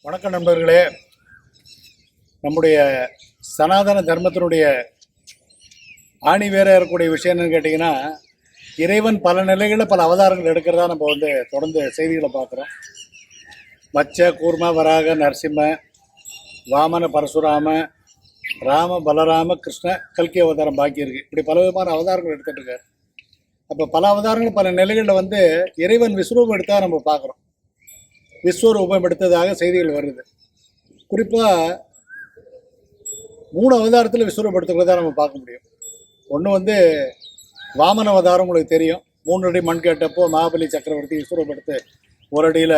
வணக்கம் நண்பர்களே. நம்முடைய சனாதன தர்மத்தினுடைய ஆணி வேற இருக்கக்கூடிய விஷயம் என்னன்னு கேட்டிங்கன்னா, இறைவன் பல நிலைகளில் பல அவதாரங்கள் எடுக்கிறதா நம்ம தொடர்ந்து செய்திகளை பார்க்குறோம். மச்ச, கூர்ம, வராக, நரசிம்ம, வாமன, பரசுராம, ராம, பலராம, கிருஷ்ண, கல்கி அவதாரம் பாக்கி இருக்குது. இப்படி பல விதமான அவதாரங்கள் எடுத்துகிட்டு இருக்காரு. அப்போ பல அவதாரங்கள் பல நிலைகளில் இறைவன் விஸ்வரூபம் எடுத்தால் நம்ம பார்க்குறோம். விஸ்வரூபம் எடுத்ததாக செய்திகள் வருது. குறிப்பாக 3 அவதாரத்தில் விஸ்வரூபம் எடுத்துக்கிறதா நம்ம பார்க்க முடியும். ஒன்று வாமன அவதாரம் உங்களுக்கு தெரியும். 3 அடி மண் கேட்டப்போ மகாபலி சக்கரவர்த்தி விஸ்வரூபம் எடுத்து ஒரு அடியில்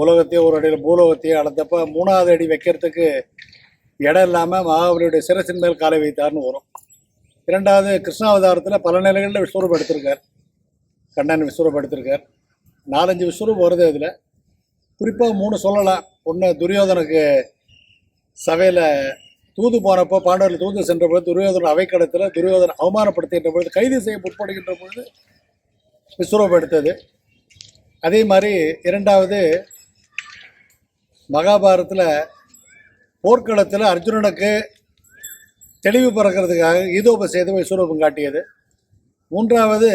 உலகத்தையோ ஒரு அடியில் பூலோகத்தையோ அளந்தப்போ 3வது அடி வைக்கிறதுக்கு இடம் இல்லாமல் மகாபலியுடைய சிரசின் மேல் காலை வைத்தார்னு வரும். 2வது கிருஷ்ணாவதாரத்தில் பல நிலைகளில் விஸ்வரூபம் எடுத்திருக்கார். கண்ணன் விஸ்வரூபம் எடுத்திருக்கார். 4-5 விஸ்வரூபம் வருது. அதில் குறிப்பாக 3 சொல்லலாம். ஒன்று, துரியோதனுக்கு சபையில் தூது போனப்போ, பாண்டவர்கள் தூது சென்ற பொழுது துரியோதன அவைக்கடத்தில் துரியோதனை அவமானப்படுத்துகின்ற பொழுது, கைது செய்ய முற்படுகின்ற பொழுது விஸ்வரூபம் எடுத்தது. அதே மாதிரி 2வது மகாபாரதத்தில் போர்க்களத்தில் அர்ஜுனனுக்கு தெளிவு பிறக்கிறதுக்காக கீதோபதேச விஸ்வரூபம் காட்டியது. 3வது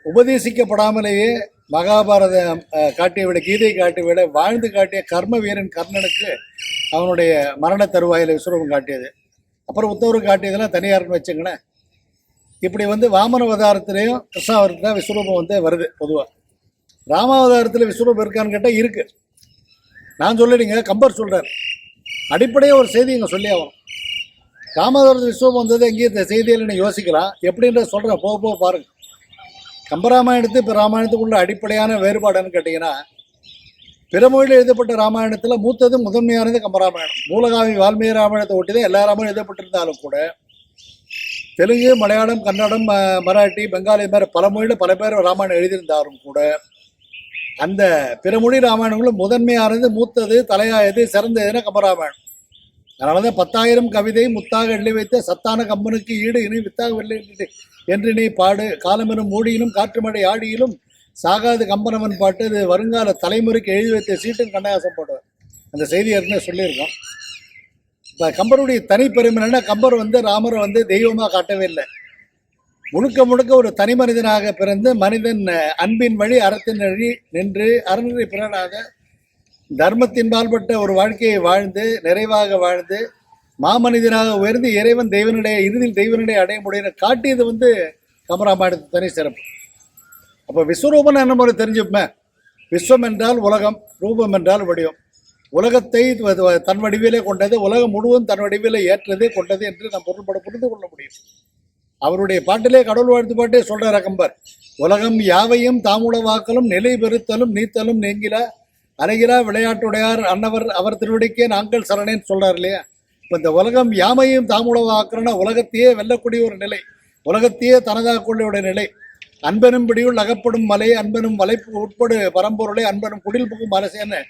உபதேசிக்கப்படாமலேயே மகாபாரதம் காட்டிய விட, கீதை காட்டிய விட வாழ்ந்து காட்டிய கர்ம வீரன் கர்ணனுக்கு அவனுடைய மரண தருவாயில் விஸ்வரூபம் காட்டியது. அப்புறம் உத்தவருக்கு காட்டியதெல்லாம் தனியார்னு வச்சுங்களேன். இப்படி வாமன அவதாரத்திலையும் கிருஷ்ணாவதாரத்தில் தான் விஸ்வரூபம் வருது. பொதுவாக ராமாவதாரத்தில் விஸ்வரூபம் இருக்கான்னு கேட்டால் இருக்குது. நான் சொல்லலைங்க, கம்பர் சொல்கிறார். அடிப்படையாக ஒரு செய்தி இங்கே சொல்லி ஆகணும். ராமாவதாரத்தில் விஸ்வரூபம் எங்கேயும் இந்த செய்தியில் நீங்கள் யோசிக்கலாம். எப்படின்ற சொல்கிறேன், போக போக பாருங்கள். கம்பராமாயணத்து இப்போ ராமாயணத்துக்குள்ள அடிப்படையான வேறுபாடுன்னு கேட்டிங்கன்னா, பிற மொழியில் எழுதப்பட்ட ராமாயணத்தில் மூத்தது முதன்மையானது கம்பராமாயணம். மூலகாவி வால்மீகி ராமாயணத்தை ஒட்டி தான் எல்லா ராமாயணம் எழுதப்பட்டிருந்தாலும் கூட, தெலுங்கு, மலையாளம், கன்னடம், மராட்டி, பெங்காலி மாதிரி பல மொழியில் பல பேர் ராமாயணம் எழுதியிருந்தாலும் கூட, அந்த பிற மொழி ராமாயணங்களும் முதன்மையானது, மூத்தது, தலையாயது, சிறந்ததுன்னா கம்பராமாயணம். அதனால தான் 10,000 கவிதை முத்தாக எழுதி வைத்த சத்தான கம்பனுக்கு ஈடு இனி வித்தாக வெள்ளை என்று நீ பாடு, காலமெனும் மூடியிலும் காற்று மழை ஆடியிலும் சாகாது கம்பனவன் பாட்டு, இது வருங்கால தலைமுறைக்கு எழுதி வைத்த சீட்டுன்னு கண்ணதாசன் போடுவார். அந்த செய்தி ஏற்கனவே சொல்லியிருக்கோம். இப்போ கம்பருடைய தனிப்பெருமை என்னன்னா, கம்பர் ராமரை தெய்வமாக காட்டவே இல்லை. முழுக்க முழுக்க ஒரு தனி மனிதனாக பிறந்து மனிதன் அன்பின் வழி அறத்தின் வழி நின்று அறநெறி பிறனாக தர்மத்தின் பால்பட்ட ஒரு வாழ்க்கையை வாழ்ந்து நிறைவாக வாழ்ந்து மாமனிதனாக உயர்ந்து இறைவன் தெய்வனுடைய இறுதியில் தெய்வனுடைய அடைய முடியும் காட்டியது கம்பராமாயணத்து தனி சிறப்பு. அப்போ விஸ்வரூபம் என்ன முறை தெரிஞ்சுப்பேன். விஸ்வம் என்றால் உலகம், ரூபம் என்றால் வடிவம். உலகத்தை தன் வடிவிலே கொண்டது, உலகம் முழுவதும் தன் வடிவிலே ஏற்றதே கொண்டது என்று நாம் பொருள்பட புரிந்து கொள்ள முடியும். அவருடைய பாட்டிலே கடவுள் வாழ்த்து பாட்டே சொல்றார் கம்பர். உலகம் யாவையும் தாமுளவாக்கலும் நிலை பெறுத்தலும் நீத்தலும் நீங்கில அழகிலா விளையாட்டுடையார் அன்னவர் அவர் திருவடிக்கே நாங்கள் சரணேன்னு சொல்றார் இல்லையா. இப்போ இந்த உலகம் யாமையும் தாமுளவாக்குறனா உலகத்தையே வெல்லக்கூடிய ஒரு நிலை, உலகத்தையே தனதாக்கூடிய நிலை. அன்பனும் பிடியுள் அகப்படும் மலை, அன்பனும் வலைப்பு உட்படு பரம்பொருளை, அன்பனும் குடில் புகும் அரசேன்னு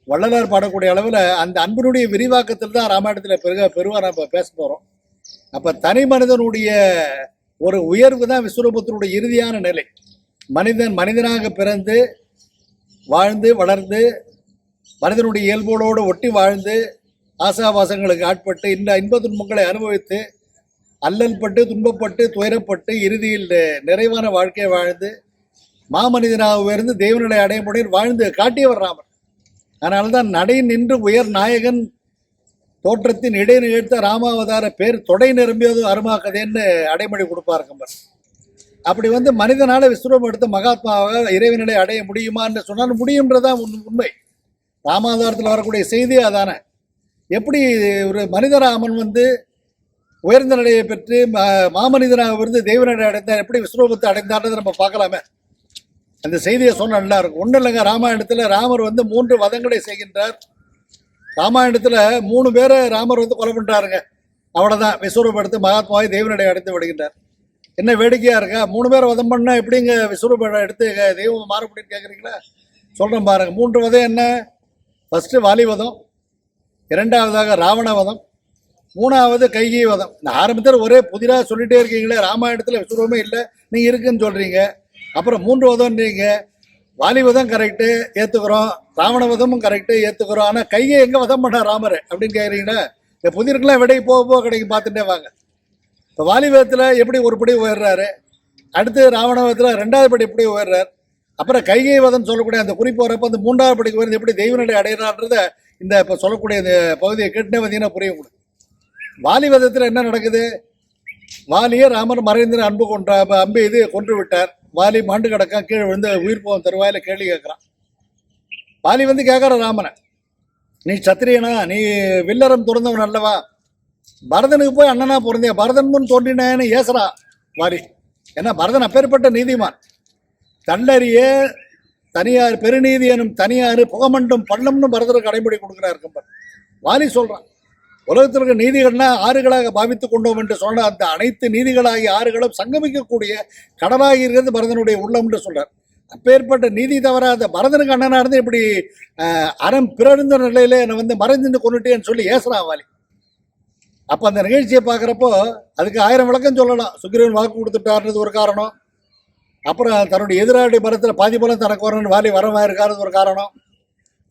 வள்ளலார் பாடக்கூடிய அளவில் அந்த அன்பினுடைய விரிவாக்கத்தில் தான் ராமாயணத்தில் பெருவாக நம்ம பேச போகிறோம். அப்போ தனி மனிதனுடைய ஒரு உயர்வு தான் விஸ்வரூபத்தினுடைய இறுதியான நிலை. மனிதனாக பிறந்து வாழ்ந்து வளர்ந்து மனிதனுடைய இயல்போடு ஒட்டி வாழ்ந்து ஆசாபாசங்களுக்கு ஆட்பட்டு இந்த இன்ப துன்பங்களை அனுபவித்து அல்லல் பட்டு துன்பப்பட்டு துயரப்பட்டு இறுதியில் நிறைவான வாழ்க்கையை வாழ்ந்து மாமனிதனாக உயர்ந்து தெய்வநிலை அடைய முடியும் வாழ்ந்து காட்டியவர் ராமர். அதனால தான் நடை நின்று உயர் நாயகன் தோற்றத்தின் இடை நிகழ்த்த ராமாவதார பேர் தொடை நிரம்பியது அருமாக்கதேன்னு அடைமொழி கொடுப்பார் கம்பர். அப்படி மனிதனால விஸ்வரூபம் எடுத்த மகாத்மாவாக இறைவனிலை அடைய முடியுமான்னு சொன்னாலும் முடியுன்றதான் உண்மை. ராமாவதாரத்தில் வரக்கூடிய செய்தி அதானே. எப்படி ஒரு மனிதராமன் உயர்ந்த நிலையை பெற்று மாமனிதனாக இருந்து தெய்வநிலை அடைந்தார், எப்படி விஸ்வரூபத்தை அடைந்தார்ன்றது நம்ம பார்க்கலாமே. அந்த செய்தியை சொன்ன நல்லா இருக்கும். ஒன்றும் இல்லைங்க, ராமாயணத்தில் ராமர் 3 வதங்களை செய்கின்றார். ராமாயணத்தில் 3 பேரை ராமர் கொலை பண்ணுறாருங்க. அவ்வளோதான், விஸ்வரூபம் எடுத்து மகாத்மாவை தெய்வநிலை அடைந்து விடுகின்றார். என்ன வேடிக்கையாக இருக்கா? 3 பேரை வதம் பண்ணால் எப்படிங்க விஸ்வரூபம் எடுத்து தெய்வம் மாற முடியும்னு கேட்குறீங்களா? சொல்கிறேன் பாருங்க. 3 வதம் என்ன? ஃபஸ்ட்டு வாலி வதம், 2வதாக ராவண வதம், 3வது கைகை வதம். இந்த ஆரம்பத்தில் ஒரே புதிராக சொல்லிகிட்டே இருக்கீங்களே, ராமாயணத்தில் விஸ்வரூபமே இல்லை, நீங்கள் இருக்குன்னு சொல்கிறீங்க. அப்புறம் 3 வதம்ன்றீங்க. வாலிவதம் கரெக்டு ஏற்றுக்கிறோம், ராவணவதமும் கரெக்டு ஏற்றுக்கிறோம். ஆனால் கையை எங்கே வதம் பண்ண ராமர் அப்படின்னு கேட்குறீங்கன்னா, இந்த புதிருக்கெல்லாம் விடை போக போக கிடைக்கும், பார்த்துட்டே வாங்க. இப்போ வாலிவதத்தில் எப்படி ஒரு படி உயர்றாரு, அடுத்து ராவணவதத்தில் 2வது படி எப்படி உயர்றார், அப்புறம் கைகை வதம் சொல்லக்கூடிய அந்த குறிப்பு வரப்போ அந்த 3வது படிக்கு வருது எப்படி தெய்வ நிலை அடையிறான்றத இந்த இப்போ சொல்லக்கூடிய இந்த பகுதியை கேட்டுனே வந்தீங்கன்னா புரிய முடியும். வாலிவதத்தில் என்ன நடக்குது, வாலியை ராமர் மறைந்து அன்பு அம்பு இது கொன்று விட்டார். வாலி மாண்டு கிடக்கான், கீழே விழுந்து உயிர் போகும் தருவாயில் கேள்வி கேட்குறான். வாலி வந்து கேட்குற ராமனை, நீ சத்திரியனா, நீ வில்லறம் துறந்தவன் அல்லவா, பரதனுக்கு போய் அண்ணனா பிறந்தியா, பரதன் முன் தோன்றினேன்னு ஏசுறா வாலி. ஏன்னா பரதன் அப்பேற்பட்ட நீதிமான். தண்டறிய தனியார் பெருநீதி எனும் தனியார் புகமண்டும் பள்ளம்னு பரதருக்கு கடைபிடி கொடுக்குறாரு கம்பர். வாலி சொல்றான், உலகத்தில் இருக்க நீதிகள்னா ஆறுகளாக பாவித்து கொண்டோம் என்று சொன்ன அந்த அனைத்து நீதிகளாகிய ஆறுகளும் சங்கமிக்கக்கூடிய கடலாகி இருக்கிறது பரதனுடைய உள்ளம் என்று சொல்றார். அப்பேற்பட்ட நீதி தவறாத பரதனுக்கு அண்ணனா இருந்து இப்படி அறம் பிறந்த நிலையில என்னை வந்து மறைந்து கொண்டுட்டேன்னு சொல்லி ஏசுறான் வாலி. அப்போ அந்த நிகழ்ச்சியை பார்க்குறப்போ அதுக்கு 1000 விளக்கம் சொல்லலாம். சுக்கிரவன் வாக்கு கொடுத்துட்டாருன்றது ஒரு காரணம், அப்புறம் தன்னுடைய எதிராளி பலத்தில் பாதி பலம் தனக்கு வரணும்னு வாலி வரமாக இருக்காருன்னு ஒரு காரணம்,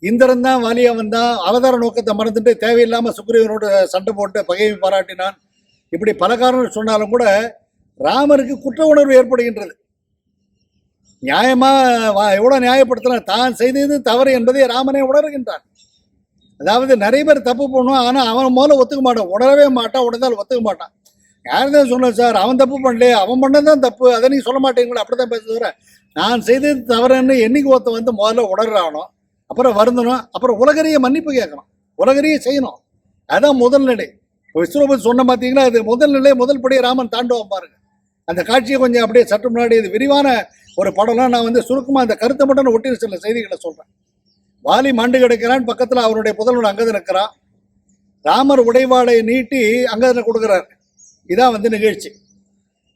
இந்திரன் தான் வாலியை வந்தான் அவதார நோக்கத்தை மறந்துட்டு தேவையில்லாமல் சுக்கிரவனோட சண்டை போட்டு பகையை பாராட்டினான். இப்படி பல காரணங்கள் சொன்னாலும் கூட ராமருக்கு குற்ற உணர்வு ஏற்படுகின்றது. நியாயமாக எவ்வளோ நியாயப்படுத்தினா தான் செய்தது தவறு என்பதை ராமனே உணர்கின்றான். அதாவது நிறைய பேர் தப்பு பண்ணுவான், ஆனால் அவன் முதல்ல ஒத்துக்க மாட்டான், உணரவே மாட்டான், உடனே ஒத்துக்க மாட்டான். யார் தான் சொன்ன சார், அவன் தப்பு பண்ணலையே, அவன் பண்ணதான் தப்பு, அதை நீ சொல்ல மாட்டேங்களா, அப்படி தான் பேசுகிற. நான் செய்தது தவறுன்னு என்னைக்கு ஒருத்த வந்து முதல்ல உணர்றானோ, அப்புறம் வருந்தணும், அப்புறம் உலகறிய மன்னிப்பு கேட்கணும், உலகறிய செய்யணும். அதுதான் முதல் நிலை. இப்போ விஸ்வரூபன் சொன்ன பார்த்தீங்கன்னா அது முதல் நிலை, முதல் படி ராமன் தாண்டுவான் பாருங்க. அந்த காட்சியை கொஞ்சம் அப்படியே சற்று முன்னாடி இது விரிவான ஒரு படம்லாம் நான் வந்து சுருக்கமாக அந்த கருத்தை மட்டும் ஒட்டி சில செய்திகளை சொல்கிறேன். வாலி மாண்டு கிடக்கிறான், பக்கத்தில் அவருடைய புதல்வன் அங்கதன் இருக்கிறான். ராமர் உடைவாளை நீட்டி அங்கதனை கொடுக்குறார். இதான் வந்து நிகழ்ச்சி.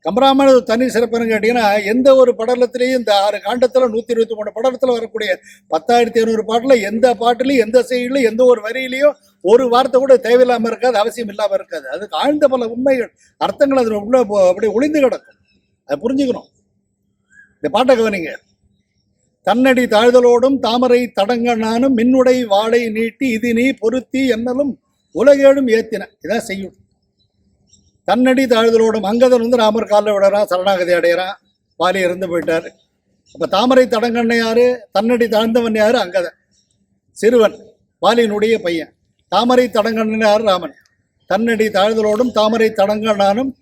கம்பராமாயண தனி சிறப்புன்னு கேட்டிங்கன்னா, எந்த ஒரு படலத்திலையும் இந்த 6 காண்டத்தில் 123 படலத்தில் வரக்கூடிய 10,500 பாட்டில் எந்த பாட்டிலையும் எந்த செய்தியிலையும் எந்த ஒரு வரியிலையும் ஒரு வார்த்தை கூட தேவையில்லாமல் இருக்காது, அவசியம் இல்லாமல் இருக்காது. அதுக்கு ஆழ்ந்த பல உண்மைகள் அர்த்தங்கள் அதில் உள்ள அப்படியே ஒளிந்து கிடக்கும். அதை புரிஞ்சுக்கணும். இந்த பாட்டை கவனிங்க. தன்னடி தாழ்தலோடும் தாமரை தடங்கனானும் மின்னுடை வாளை நீட்டி இது நீ பொருத்தி என்னலும் உலகேடும் ஏத்தின. இதான் செய்யும். தன்னடி தாழ்தலோடும் அங்கதன் வந்து ராமர் காலில் விடுறான், சரணாகதி அடைகிறான், வாலி இறந்து போயிட்டார். அப்போ தாமரை தடங்கண்ண யாரு, தன்னடி தாழ்ந்தவன் யாரு, அங்கதன் சிறுவன், வாலியினுடைய பையன். தாமரை தடங்கண்ணன் யாரு, ராமன். தன்னடி தாழ்தலோடும் தாமரை தடங்கண்ணானும்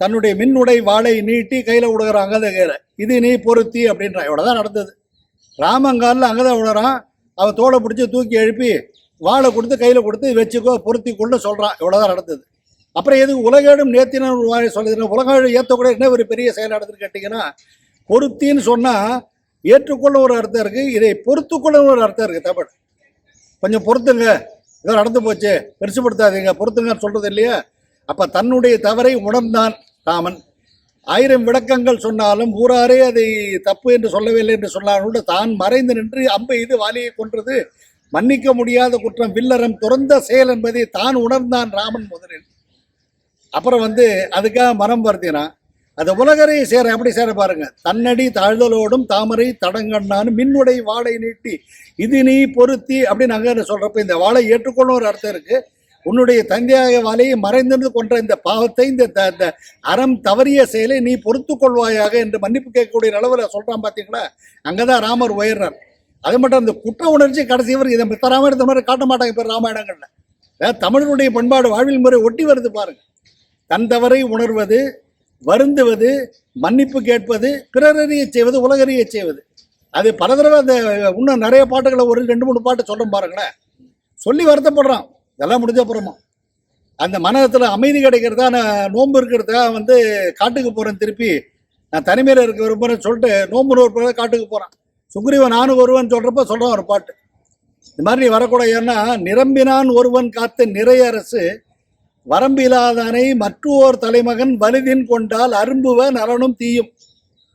தன்னுடைய மின்னுடை வாளை நீட்டி கையில் விடுகிறான் அங்கத கையில், இது நீ பொருத்தி அப்படின்றான். இவ்வளோதான் நடந்தது. ராமங்காலில் அங்கதான் விடுறான், அவன் தோலை பிடிச்சி தூக்கி எழுப்பி வாழை கொடுத்து கையில் கொடுத்து வச்சுக்கோ பொருத்தி கொண்டு சொல்கிறான். இவ்வளோதான் நடந்தது. அப்புறம் எதுக்கு உலகேடும் நேர்த்தின ஒரு வாழை சொல்லுதுன்னா, உலகம் ஏற்றக்கூட என்ன ஒரு பெரிய செயல் நடந்துன்னு கேட்டிங்கன்னா, பொருத்தின்னு சொன்னால் ஏற்றுக்கொள்ள ஒரு அர்த்தம் இருக்குது, இதை பொறுத்துக்கொள்ள ஒரு அர்த்தம் இருக்குது. தமிழ் கொஞ்சம் பொறுத்துங்க, இதோ நடந்து போச்சு, பெருசுப்படுத்தாதீங்க, பொறுத்துங்கன்னு சொல்கிறது இல்லையா. அப்போ தன்னுடைய தவறை உணர்ந்தான் ராமன். 1000 விளக்கங்கள் சொன்னாலும் ஊராரே அதை தப்பு என்று சொல்லவே இல்லை என்று சொன்னாலும் தான் மறைந்து நின்று அம்பை இது வாலியை கொன்றது மன்னிக்க முடியாத குற்றம், வில்லறம் துறந்த செயல் என்பதை தான் உணர்ந்தான் ராமன் முதலில். அப்புறம் வந்து அதுக்காக மனம் வருத்தினான். அந்த உலகரை சேர எப்படி சேர பாருங்க. தன்னடி தாழ்தலோடும் தாமரை தடங்கண்ணான்னு மின்னுடை வாளை நீட்டி இது நீ பொருத்தி அப்படின்னு அங்கே சொல்றப்ப இந்த வாளை ஏற்றுக்கொள்ள ஒரு அர்த்தம் இருக்கு. உன்னுடைய தந்தையாக வாழையை மறைந்திருந்து கொன்ற இந்த பாவத்தை, இந்த அறம் தவறிய செயலை நீ பொறுத்து கொள்வாயாக என்று மன்னிப்பு கேட்கக்கூடிய அளவில் சொல்றான். பார்த்தீங்களா, அங்கதான் ராமர் உயர்றார். அது மட்டும் அந்த குற்ற உணர்ச்சி கடைசியவர் இதை மித்த ராமாயணத்தை மாதிரி காட்ட மாட்டாங்க. இப்போ ராமாயணங்கள்ல தமிழனுடைய பண்பாடு வாழ்வில் முறை ஒட்டி வருது பாருங்க. தன் தவறை உணர்வது, வருந்துவது, மன்னிப்பு கேட்பது, பிறரறிய செய்வது, உலகறிய செய்வது. அது பல தடவை அந்த இன்னும் நிறைய பாட்டுகளை ஒரு 2-3 பாட்டு சொல்கிறோம் பாருங்களேன். சொல்லி வருத்தப்படுறான். இதெல்லாம் முடிஞ்ச அப்புறமா அந்த மனத்தில் அமைதி கிடைக்கிறதா, நான் நோன்பு இருக்கிறதா வந்து காட்டுக்கு போகிறேன், திருப்பி நான் தனிமையில் இருக்க விரும்புகிறேன்னு சொல்லிட்டு நோன்பு ஒரு காட்டுக்கு போகிறான். சுக்ரீவன் நானும் ஒருவன் சொல்கிறப்ப சொல்கிறான் ஒரு பாட்டு. இந்த மாதிரி நீ வரக்கூடாது. ஏன்னா நிரம்பினான் ஒருவன் காத்த நிறைய அரசு வரம்பிலாதானை மற்றோர் தலைமகன் வலிதின் கொண்டால் அரும்புவ நலனும் தீயும்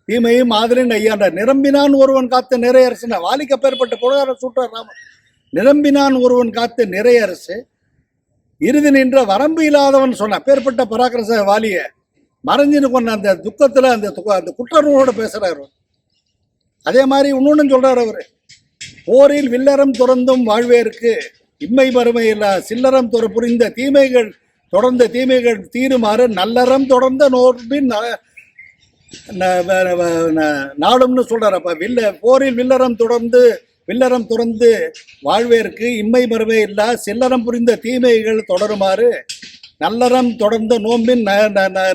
தீமையும் ஆதலின் ஐயாண்ட. நிரம்பினான் ஒருவன் காத்த நிறைய அரசுனா வாலிக்கு அப்பேற்பட்ட பொருளாதார சூட்டார் ராமன். நிரம்பினான் ஒருவன் காத்த நிறைய அரசு இறுதி நின்ற வரம்பு இல்லாதவன் சொன்ன அப்பேற்பட்ட பராக்கிரச வாலிய மறைஞ்சின்னு கொண்ட அந்த துக்கத்தில் அந்த குற்றனோட பேசுகிறார். அதே மாதிரி இன்னொன்னு சொல்றாரு அவரு, போரில் வில்லறம் துறந்தும் வாழ்வேற்கு இம்மை வறுமை இல்ல சில்லறம் புரிந்த தீமைகள் தொடர்ந்த தீமைகள் தீருமாறு நல்லறம் தொடர்ந்த நோர்பின் நாடும்னு சொல்றாரு. அப்ப போரில் வில்லறம் துறந்து வாழ்வேற்கு இம்மை மறுமை இல்லா சில்லறம் புரிந்த தீமைகள் தொடருமாறு நல்லறம் தொடர்ந்த நோம்பின்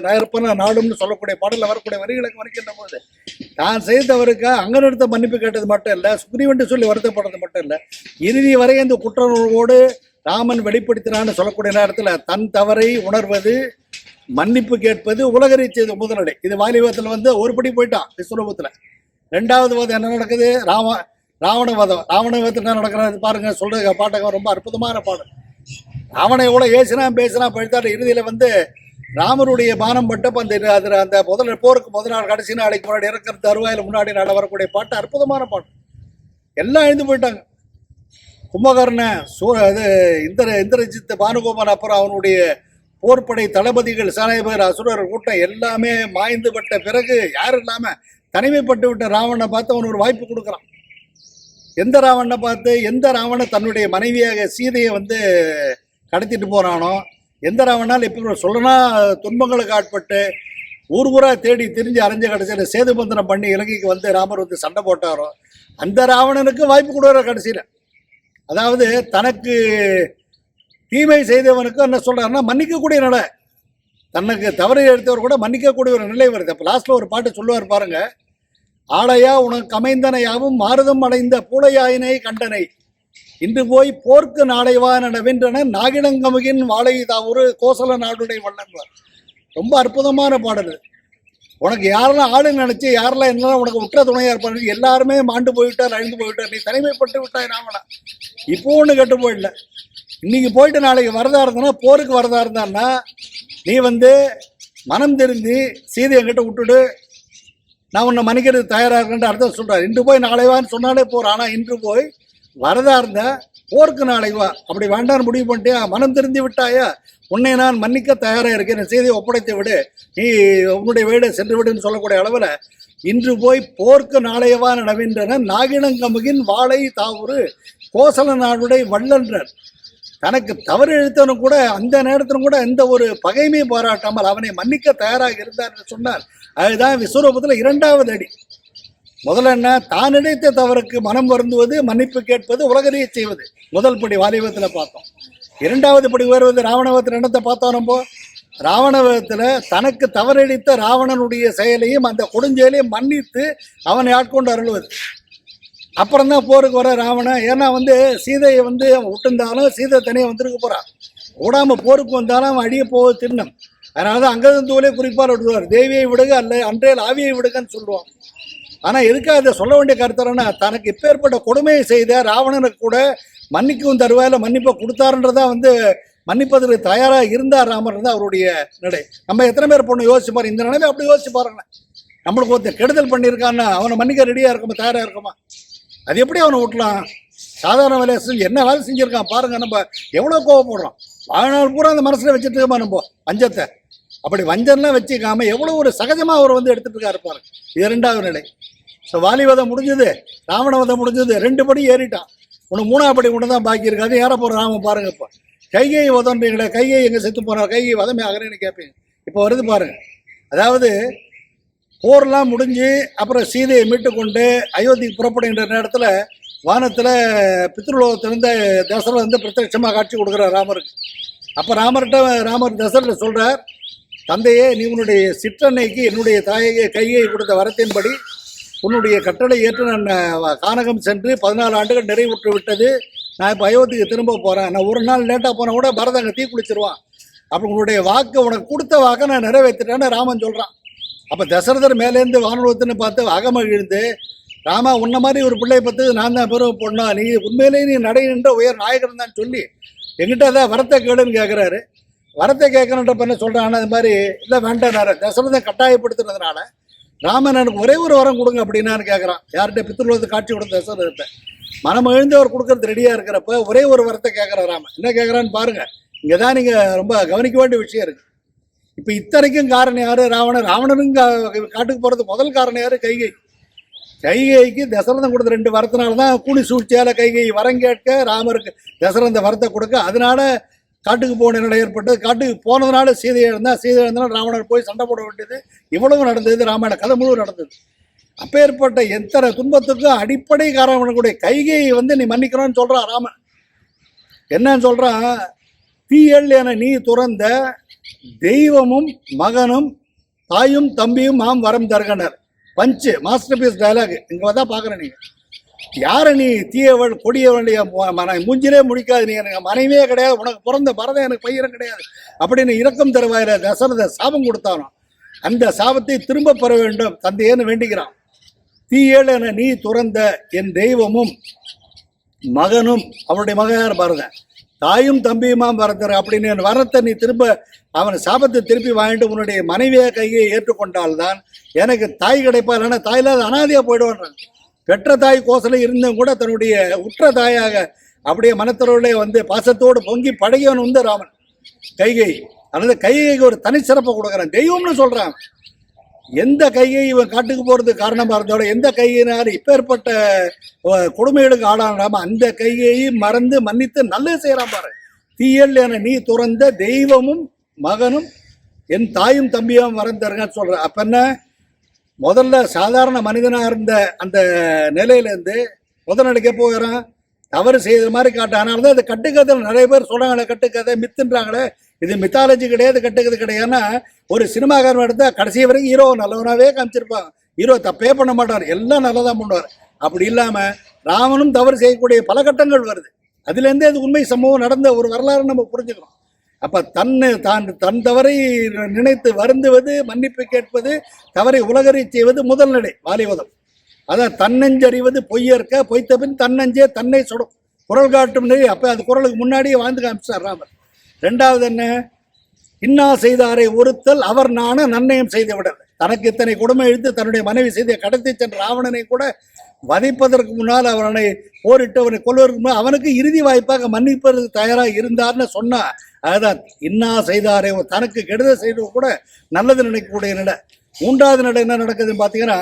நயற்பன நாடும்னு சொல்லக்கூடிய பாடலில் வரக்கூடிய வரிகளுக்கு வருகின்ற போது தான் செய்தவருக்கு அங்கனெடுத்த மன்னிப்பு கேட்டது மட்டும் இல்லை, சுக்ரீவன் சொல்லி வருத்தப்படுறது மட்டும் இல்லை, இறுதி வரை அந்த குற்றவோடு ராமன் வெளிப்படுத்தினான்னு சொல்லக்கூடிய நேரத்தில் தன் தவறை உணர்வது, மன்னிப்பு கேட்பது, உலகரை செய்த முதலடை. இது வாலிபத்தில் ஒருபடி போயிட்டான் விஸ்வரூபத்தில். ரெண்டாவது வாதம் என்ன நடக்குது? ராவண வதத்தில் என்ன நடக்கிறது பாருங்க. சொல்ற பாட்டகம் ரொம்ப அற்புதமான பாடல். ராவணை எவ்வளோ பேசினா பழுத்தாட்டு இறுதியில் ராமருடைய பானம் பட்டப்ப அந்த போருக்கு முதல் நாள் கடைசி நாளைக்கு முன்னாடி இறக்கிற தருவாயில் முன்னாடி நட வரக்கூடிய பாட்டு அற்புதமான பாட்டு. எல்லாம் எழுந்து போயிட்டாங்க. கும்பகர்ண இந்திரஜித் பானுகோபன் அப்புறம் அவனுடைய போர்ப்படை தளபதிகள் சேனாதிபதி அசுரர் கூட்டம் எல்லாமே மாய்ந்து பட்ட பிறகு யாரும் இல்லாம தனிமைப்பட்டு விட்ட ராவணனை பார்த்து அவன் ஒரு வாய்ப்பு கொடுக்குறான். எந்த ராவணனை பார்த்து? எந்த ராவணன் தன்னுடைய மனைவியாக சீதையை கடத்திட்டு போறானோ, எந்த ராவணால் இப்போ சொல்லனா துன்பங்களுக்கு ஆட்பட்டு ஊர் ஊரா தேடி திரிஞ்சு அரைஞ்ச கடைசியில் சேதுபந்தனம் பண்ணி இலங்கைக்கு ராமர் சண்டை போட்டாரோ, அந்த ராவணனுக்கு வாய்ப்பு கொடுக்குற கடைசியில். அதாவது தனக்கு தீமை செய்தவனுக்கு என்ன சொல்றாருன்னா மன்னிக்கக்கூடிய நிலை, தனக்கு தவறு எடுத்தவர் கூட மன்னிக்கக்கூடிய ஒரு நிலை வருது. அப்போ லாஸ்ட்ல ஒரு பாட்டு சொல்லுவார் பாருங்க, ஆளையா உனக்கு அமைந்தனையாவும் மாறுதம் அடைந்த பூளையாயினை கண்டனை இன்று போய் போர்க்கு நாளைவா நடவென்றன நாகிடங்கமுகின் வாழை தாவூர் கோசல நாடுடைய வல்லன்வார். ரொம்ப அற்புதமான பாடல். உனக்கு யாரெல்லாம் ஆளு நினைச்சு யாரெல்லாம் என்னெல்லாம் உனக்கு உற்ற துணையா இருப்பாங்க எல்லாருமே மாண்டு போய்விட்டார், அழிந்து போய்விட்டார், நீ தனிமைப்பட்டு விட்டாய் ராவணா. இப்போ ஒன்று கெட்டு போயிடல. இன்னைக்கு போயிட்டு நாளைக்கு வரதா இருந்தனா, போருக்கு வரதா இருந்தான்னா நீ மனம் தெரிஞ்சு சீதையை என்கிட்ட விட்டுடு, நான் உன்னை மன்னிக்கிறது தயாராக இருக்கேன் அர்த்தம் சொல்றாரு. இன்று போய் நாளைவான்னு சொன்னாலே போற. ஆனா இன்று போய் வரதா இருந்த போருக்கு நாளைவா, அப்படி வேண்டான்னு முடிவு பண்ணிட்டியா, மனம் தெரிஞ்சு விட்டாயா, உன்னை நான் மன்னிக்க தயாராக இருக்கேன், செய்தியை ஒப்படைத்து விடு, நீ உன்னுடைய வீடு சென்று விடுன்னு சொல்லக்கூடிய அளவில் இன்று போய் போர்க்கு நாளையவா நடவின்றன நாகினங்கமுகின் வாழை தாவூர் கோசல நாடுடைய வல்லன்றர். தனக்கு தவறு எழுத்தவனும் கூட அந்த நேரத்திலும் கூட எந்த ஒரு பகைமையை பாராட்டாமல் அவனை மன்னிக்க தயாராக இருந்தார் என்று சொன்னார். அதுதான் விஸ்வரூபத்தில் இரண்டாவது அடி. முதல்ல என்ன? தான் இணைத்த தவறுக்கு மனம் வருந்துவது, மன்னிப்பு கேட்பது, உலகறிய செய்வது. முதல் படி வாலிபத்தில் பார்த்தோம். இரண்டாவது படி வருவது ராவணவத்தில் என்னத்தை பார்த்தோம் நம்ம? ராவணவத்தில் தனக்கு தவறடித்த ராவணனுடைய செயலையும் அந்த கொடுஞ்செயலையும் மன்னித்து அவனை ஆட்கொண்டு அருள்வது. அப்புறம்தான் போருக்கு வர ராவணன். ஏன்னா சீதையை விட்டுருந்தாலும் சீதை தனியாக வந்திருக்க போறான், ஓடாமல் போருக்கு வந்தாலும் அவன் அடிய போக தின்னம். அதனால தான் அங்கதந்தூலே குறிப்பாக விடுவார், தேவியை விடுக அல்ல அன்றைய ஆவியை விடுகன்னு சொல்லுவான். ஆனால் எதுக்காக அதை சொல்ல வேண்டிய கருத்துறன்னா, தனக்கு இப்பேற்பட்ட கொடுமையை செய்த ராவணனுக்கு கூட மன்னிக்கவும் தருவாயில் மன்னிப்பை கொடுத்தாருன்றதா மன்னிப்பதற்கு தயாராக இருந்தார் ராமர் தான் அவருடைய நடை. நம்ம எத்தனை பேர் பொண்ணு யோசிப்பார், இந்த நிலைமை அப்படி யோசிச்சு பாருங்க. நம்மளுக்கு ஒருத்தர் கெடுதல் பண்ணியிருக்கான்னா அவனை மன்னிக்க ரெடியாக இருக்குமா, தயாராக இருக்குமா? அது எப்படி அவனை விட்டலாம்? சாதாரண வேலையை செஞ்சு என்ன வேலை செஞ்சுருக்கான் பாருங்க. நம்ம எவ்வளோ கோவப்படுறோம், வாழ்நாள் பூரா அந்த மனசில் வச்சுட்டு இருக்கோமா நம்ம வஞ்சத்தை. அப்படி வஞ்சம்லாம் வச்சுக்காம எவ்வளோ ஒரு சகஜமாக அவர் எடுத்துட்டு இருக்காரு பாருங்க. இது இரண்டாவது நிலை. ஸோ வாலிவதம் முடிஞ்சது, ராவணவதம் முடிஞ்சது, 2 படி ஏறிட்டான். உனக்கு 3ஆவது படி ஒன்று தான் பாக்கி இருக்காது. ஏற போகிற ராமன் பாருங்க. இப்போ கைகை வதன்றீங்களே, கைகை எங்கே செத்து போனார், கைகை வதமே ஆகிறேன்னு கேட்பீங்க. இப்போ வருது பாருங்க. அதாவது போர்லாம் முடிஞ்சு அப்புறம் சீதையை மீட்டு கொண்டு அயோத்திக்கு புறப்படுகின்ற நேரத்தில் வானத்தில் பித்ருலோகத்திலிருந்து தசரர் பிரத்யட்சமாக காட்சி கொடுக்குறார் ராமருக்கு. அப்போ ராமர் தசரர் சொல்கிறார், தந்தையே, நீ உன்னுடைய சிற்றன்னைக்கு என்னுடைய தாயை கையை கொடுத்த வரத்தின்படி உன்னுடைய கட்டளை ஏற்று நான் கானகம் சென்று 14 ஆண்டுகள் நிறைவுற்று விட்டது. நான் இப்போ அயோத்திக்கு திரும்ப போகிறேன். நான் ஒரு நாள் லேட்டாக போனால் கூட பரதன் அங்கே தீ குளிச்சிருவான். அப்போ உன்னுடைய வாக்கு, உனக்கு கொடுத்த வாக்கை நான் நிறைவேற்றிட்டேன்னு ராமன் சொல்கிறான். அப்போ தசரதர் மேலேருந்து வானூலத்துன்னு பார்த்து அகமகிழ்ந்து, ராமா, உன்ன மாதிரி ஒரு பிள்ளை பார்த்து நான் தான் பெரும் பொண்ணா, நீ உண்மையிலேயே நீ நடை நின்ற உயர் நாயகன் தான் சொல்லி எங்கிட்ட அதான் வரத்தை கேடுன்னு கேட்குறாரு. வரத்தை கேட்கணுன்றப்ப என்ன சொல்கிறான், அது மாதிரி இல்லை வேண்டாம், தசரதன் கட்டாயப்படுத்துறதுனால ராமன் எனக்கு ஒரே ஒரு வரம் கொடுங்க அப்படின்னான்னு கேட்குறான். யார்கிட்ட? பித்ருலோகத்தை காட்சி கொடுத்த தசரதத்தை. மனம் எழுந்து அவர் கொடுக்கறது ரெடியாக இருக்கிறப்ப ஒரே ஒரு வரத்தை கேட்குறான் ராமன். என்ன கேட்குறான்னு பாருங்க. இங்கே தான் நீங்கள் ரொம்ப கவனிக்க வேண்டிய விஷயம் இருக்குது. இப்போ இத்தனைக்கும் காரணம் யார்? ராவணனும் காட்டுக்கு போகிறது முதல் காரணம் யார்? கைகை. கைகைக்கு தசரதன் கொடுத்த 2 வரத்தினால தான் கூனி சூழ்ச்சியால் கைகை வரம் கேட்க ராமருக்கு தசரத வரத்தை கொடுக்க, அதனால காட்டுக்கு போன நிலை ஏற்பட்டது. காட்டுக்கு போனதுனால சீதை இழந்தால் ராவணர் போய் சண்டை போட வேண்டியது, இவ்வளவு நடந்தது. ராமாயண கதை முழு நடந்தது. அப்பேற்பட்ட எத்தனை துன்பத்துக்கும் அடிப்படை காரணம் கூட கைகையை நீ மன்னிக்கிறோன்னு சொல்றான் ராமன். என்னன்னு சொல்றான், தீயல் என நீ துறந்த தெய்வமும் மகனும் தாயும் தம்பியும் மாம் வரம் தருகனர். பஞ்சு மாஸ்டர் பீஸ் டயலாக் இங்கே தான் பார்க்குறேன். நீங்கள் யாரை நீ தீயவள் கொடியவளுடைய மூஞ்சிலே முடிக்காது, நீ எனக்கு மனைவியே கிடையாது, உனக்கு பிறந்த பரதம் எனக்கு பையனும் கிடையாது அப்படின்னு இரக்கம் தருவாயில தசரத சாபம் கொடுத்தானோ அந்த சாபத்தை திரும்ப பெற வேண்டும் தந்தையேன்னு வேண்டிக்கிறான். தீயல் என நீ துறந்த என் தெய்வமும் மகனும், அவனுடைய மகன் பரதன், தாயும் தம்பியுமாம் வரத்தர் அப்படின்னு என் வரத்தை நீ திரும்ப அவன் சாபத்தை திருப்பி வாங்கிட்டு உன்னுடைய மனைவியை கையை ஏற்றுக்கொண்டால்தான் எனக்கு தாய் கிடைப்பா, இல்லைன்னா தாயில்லாத அனாதையாக போயிடுவான். பெற்ற தாய் கோசலை இருந்தும் கூட தன்னுடைய உற்ற தாயாக அப்படியே மனத்தரோட பாசத்தோடு பொங்கி பழகியவன் ராமன் கைகை. அதனால கைகைக்கு ஒரு தனிச்சிறப்பை கொடுக்குறான், தெய்வம்னு சொல்றான். எந்த கைகை இவன் காட்டுக்கு போறதுக்கு காரணமா இருந்தோட எந்த கையினாலும் இப்பேற்பட்ட கொடுமைகளுக்கு ஆளானாம அந்த கைகையை மறந்து மன்னித்து நல்லது செய்யறான் பாரு. தீயல் என நீ துறந்த தெய்வமும் மகனும் என் தாயும் தம்பியும் மறந்துருங்கன்னு சொல்ற. அப்ப என்ன, முதல்ல சாதாரண மனிதனா இருந்த அந்த நிலையிலேருந்து முதல்நிலைக்கே போகிறான், தவறு செய்த மாதிரி காட்டானால தான் இது கட்டுக்கதை. நிறைய பேர் சொல்றாங்களே கட்டுக்கதை மித்துன்றாங்களே, இது மித்தாலஜி கிடையாது, கட்டுக்கதை கிடையாதுன்னா ஒரு சினிமாக்காரன் எடுத்தால் கடைசி வரைக்கும் ஹீரோ நல்லவனாவே காமிச்சிருப்பாங்க, ஹீரோ தப்பே பண்ண மாட்டார், எல்லாம் நல்லதான் பண்ணுவார். அப்படி இல்லாமல் ராமனும் தவறு செய்யக்கூடிய பல கட்டங்கள் வருது. அதுலேருந்தே அது உண்மை சம்பவம் நடந்த ஒரு வரலாறு நம்ம புரிஞ்சுக்கிறோம். அப்போ தன் தவறை நினைத்து வருந்துவது, மன்னிப்பு கேட்பது, தவறை உலகறி செய்வது முதல் நிலை வாலிவதம். அதான் தன்னஞ்சறிவது பொய்யற்க, பொய்த்த பின் தன்னஞ்சே தன்னை சுடும் குரல் காட்டும் நிலை. அப்போ அது குரலுக்கு முன்னாடியே வாழ்ந்து காமிச்சார் ராமர். 2வது என்ன, இன்னா செய்தாரை ஒருத்தல் அவர் நான நன்னயம் செய்து விடல். தனக்கு இத்தனை கொடுமை இழுத்து தன்னுடைய மனைவி செய்த கடத்தி சென்ற ராவணனை கூட வதைப்பதற்கு முன்னால் அவனை போரிட்டு அவனை கொள்வதற்கு முன்னால் அவனுக்கு இறுதி வாய்ப்பாக மன்னிப்பதற்கு தயாராக இருந்தார்னு சொன்னா அதுதான் இன்னா செய்தாரே. தனக்கு கெடுதல் செய்வது கூட நல்லது நினைக்கக்கூடிய நிலை. 3வது நிலை என்ன நடக்குதுன்னு பார்த்தீங்கன்னா,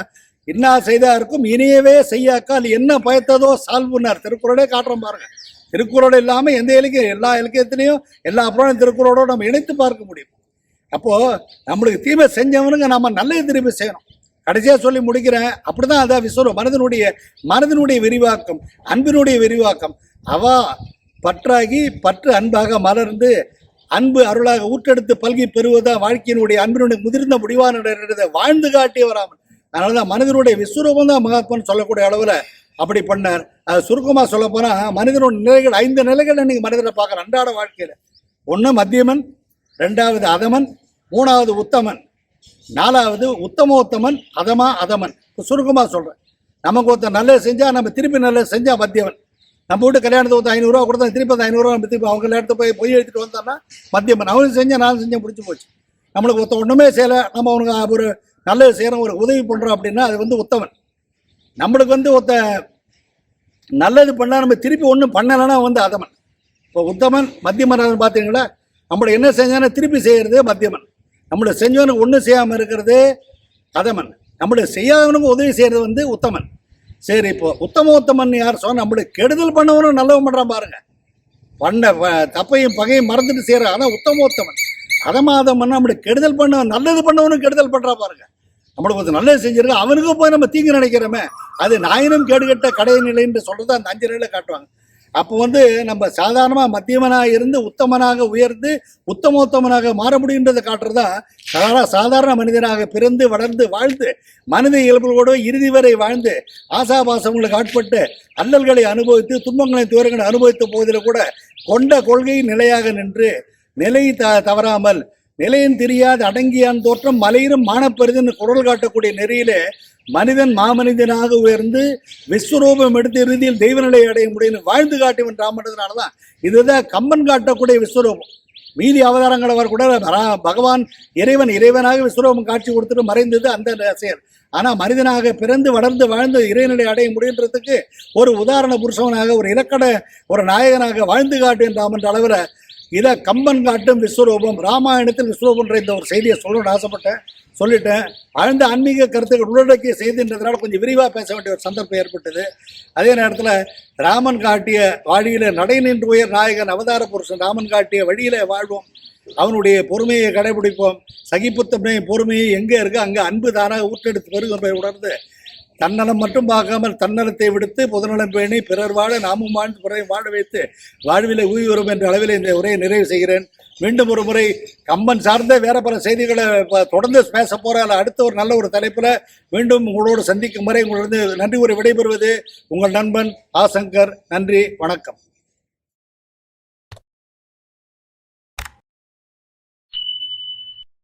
இன்னா செய்தாருக்கும் இனியவே செய்யாக்கால் என்ன பயத்ததோ சால்வுன்னார். திருக்குறளே காட்டுறோம் பாருங்க. திருக்குறள் இல்லாமல் எந்த இலக்கியம், எல்லா இலக்கியத்திலையும் எல்லா புறாணும் திருக்குறளோட நம்ம இணைத்து பார்க்க முடியும். அப்போ நம்மளுக்கு தீமை செஞ்சவனுங்க நம்ம நல்லது திரும்பி செய்யணும். கடைசியாக சொல்லி முடிக்கிறேன். அப்படிதான் அதான் விஸ்வரூபம், மனதினுடைய விரிவாக்கம், அன்பினுடைய விரிவாக்கம். அவா பற்றாகி பற்று அன்பாக மலர்ந்து அன்பு அருளாக ஊற்றெடுத்து பல்கி பெறுவதா வாழ்க்கையினுடைய அன்பினுடைய முதிர்ந்த முடிவான வாழ்ந்து காட்டிய வராமல். அதனாலதான் மனிதனுடைய விஸ்வரூபம் தான் மகாத்மான்னு சொல்லக்கூடிய அளவில் அப்படி பண்ணார். அது சுருக்கமாக சொல்ல போனால் மனிதனுடைய நிலைகள் 5 நிலைகள் இன்னைக்கு மனிதனை பார்க்குற அன்றாட வாழ்க்கையில். 1 மத்தியமன், 2வது அதமன், 3வது உத்தமன், 4வது உத்தமோத்தமன், அதமன். சுருக்கமாக சொல்கிறேன். நமக்கு ஒருத்தர் நல்லது செஞ்சால் நம்ம திருப்பி நல்லது செஞ்சால் மத்தியமன். நம்ம வீட்டு கல்யாணத்தை 500 ரூபா கொடுத்தா திருப்பி அந்த 500 ரூபா நம்ம திருப்பி அவங்க கல்யாணத்தை போய் பொய் எடுத்துகிட்டு வந்தோம்னா மத்தியமன். அவனுக்கு செஞ்சால் நான் செஞ்சேன் பிடிச்சி போச்சு. நம்மளுக்கு ஒருத்தர் ஒன்றுமே செய்யலை, நம்ம அவனுக்கு ஒரு நல்லது செய்கிறோம், ஒரு உதவி பண்ணுறோம் அப்படின்னா அது உத்தமன். நம்மளுக்கு ஒருத்த நல்லது பண்ணால் நம்ம திருப்பி ஒன்றும் பண்ணலைன்னா அதமன். இப்போ உத்தமன் மத்தியமன் பார்த்தீங்களா, நம்மளை என்ன செஞ்சாலும் திருப்பி செய்கிறது மத்தியமன். நம்மளை செஞ்சவனுக்கு ஒன்றும் செய்யாமல் இருக்கிறது அதமன். நம்மளை செய்யாதவனுக்கு உதவி செய்கிறது உத்தமன். சரி, இப்போ உத்தமோத்தமன் யார் சொன்னால் நம்மளுக்கு கெடுதல் பண்ணவனும் நல்லவன் பண்ணுறான் பாருங்க. தப்பையும் பகையும் மறந்துட்டு செய்கிற அதான் உத்தமோத்தமன். அதமாதமன் நம்மளுக்கு கெடுதல் பண்ண நல்லது பண்ணவனும் கெடுதல் பண்ணுறா பாருங்க. நம்மளுக்கு ஒரு நல்லது செஞ்சிருக்க அவனுக்கு போய் நம்ம தீங்கு நினைக்கிறோமே, அது நாயினும் கேடுகட்ட கடை நிலைன்னு சொல்றது அந்த 5 நிலையில காட்டுவாங்க. அப்போ நம்ம சாதாரணமாக மத்தியமனாக இருந்து உத்தமனாக உயர்ந்து உத்தமோத்தமனாக மாற முடியுன்றதை காட்டுறதா சாதாரண மனிதனாக பிறந்து வளர்ந்து வாழ்ந்து மனித இயல்புகளோடு இறுதி வரை வாழ்ந்து ஆசாபாசங்களுக்கு ஆட்பட்டு அல்லல்களை அனுபவித்து துன்பங்களை துயரங்களை அனுபவித்த போதிலும் கூட கொண்ட கொள்கை நிலையாக நின்று நிலை தவறாமல் நிலையின் தெரியாத அடங்கியான் தோற்றம் மலையிலும் மானப்பெரிதுன்னு குரல் காட்டக்கூடிய நெறியிலே மனிதன் மாமனிதனாக உயர்ந்து விஸ்வரூபம் எடுத்து இறுதியில் தெய்வநிலை அடைய முடியும் வாழ்ந்து காட்டிவன் ராமன்றதுனாலதான் இதுதான் கம்பன் காட்டக்கூடிய விஸ்வரூபம். மீதி அவதாரங்களை வரக்கூட பகவான் இறைவனாக விஸ்வரூபம் காட்சி கொடுத்துட்டு மறைந்தது அந்த செயல். ஆனா மனிதனாக பிறந்து வளர்ந்து வாழ்ந்து இறைநிலை அடைய முடியுன்றதுக்கு ஒரு உதாரண புருஷவனாக ஒரு இலக்கண ஒரு நாயகனாக வாழ்ந்து காட்டுவேன் ராமன்ற அளவில் இதை கம்பன் காட்டும் விஸ்வரூபம். ராமாயணத்தில் விஸ்வரூபன்ற இந்த ஒரு செய்தியை சொல்லணும்னு ஆசைப்பட்டேன். சொல்லிட்டேன். ஆழ்ந்த ஆன்மீக கருத்துக்கள் உள்ளடக்கிய செய்தின்றதுனால கொஞ்சம் விரிவாக பேச வேண்டிய ஒரு சந்தர்ப்பம் ஏற்பட்டது. அதே நேரத்தில் ராமன் காட்டிய வழியில் நடை நின்று உயர் நாயகன் அவதார புருஷன் ராமன் காட்டிய வழியில் வாழ்வோம், அவனுடைய பொறுமையை கடைபிடிப்போம். சகிப்புத்தன்மையும் பொறுமையை எங்கே இருக்கு அங்கே அன்பு தானாக ஊற்றெடுத்து பெருக உணர்ந்து தன்னலம் மட்டும் பார்க்காமல் தன்னலத்தை விடுத்து பொதுநலம் பேணி பிறர் வாழ நாமும் வாழ்ந்து பிறரை வாழ வைத்து வாழ்விலை உயிரும் என்ற அளவில் இந்த உரையை நிறைவு செய்கிறேன். மீண்டும் ஒரு முறை கம்பன் சார்ந்த வேற பல செய்திகளை தொடர்ந்து பேச போற அடுத்த ஒரு நல்ல ஒரு தலைப்பில் மீண்டும் உங்களோடு சந்திக்கும் வரை உங்களிடம் நன்றி கூறி விடைபெறுவது உங்கள் நண்பன் ஆ. சங்கர். நன்றி, வணக்கம்.